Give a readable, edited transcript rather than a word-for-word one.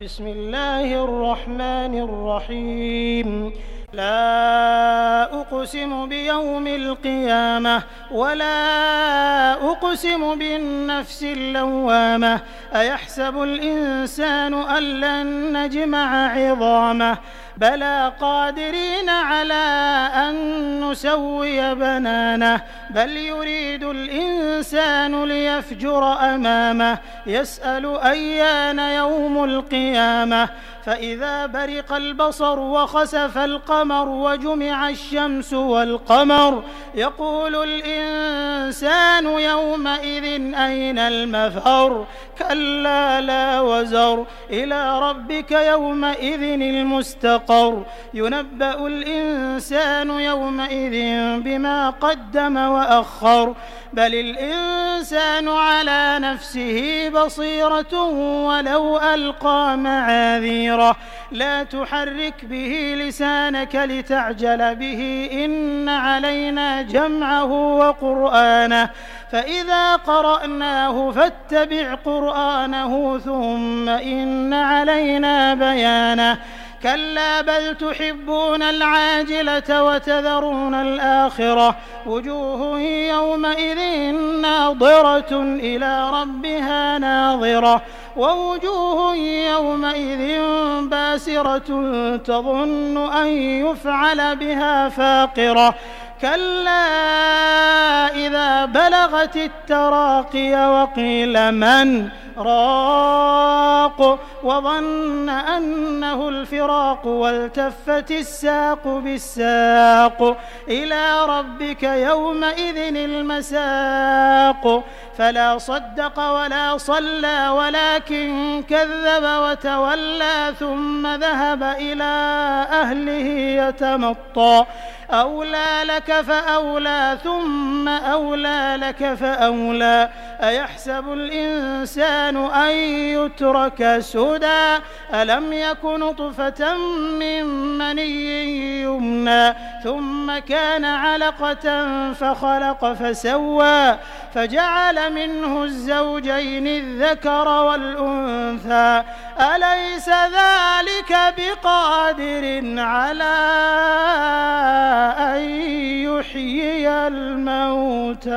بسم الله الرحمن الرحيم. لا أقسم بيوم القيامة ولا أقسم بالنفس اللوامة أيحسب الإنسان أن لن نجمع عظامه بلى قادرين على أن نسوي بنانه بل يريد الإنسان ليفجر أمامه يسأل أيان يوم القيامة فإذا برق البصر وخسف القمر وجمع الشمس والقمر يقول الإنسان يومئذ أين المفر كلا لا وزر إلى ربك يومئذ المستقر ينبأ الإنسان يومئذ بما قدم وأخر بل الإنسان على نفسه بصيرة ولو ألقى معاذيره لا تحرك به لسانك لتعجل به إن علينا جمعه وقرآنه فإذا قرأناه فاتبع قرآنه ثم إن علينا بيانه كلا بل تحبون العاجلة وتذرون الآخرة وجوه يومئذ ناظرة إلى ربها ناظرة ووجوه يومئذ باسرة تظن أن يفعل بها فاقرة كلا إذا بلغت التراقي وقيل من راق وظن أنه الفراق والتفت الساق بالساق إلى ربك يومئذ المساق فلا صدق ولا صلى ولكن كذب وتولى ثم ذهب إلى أهله يتمطى أولى لك فأولى ثم أولى لك فأولى أيحسب الإنسان أن يترك سدى ألم يك نطفة من مني يمنى ثم كان علقة فخلق فسوى فجعل منه الزوجين الذكر والأنثى أليس ذلك بقادر على أن يحيي الموتى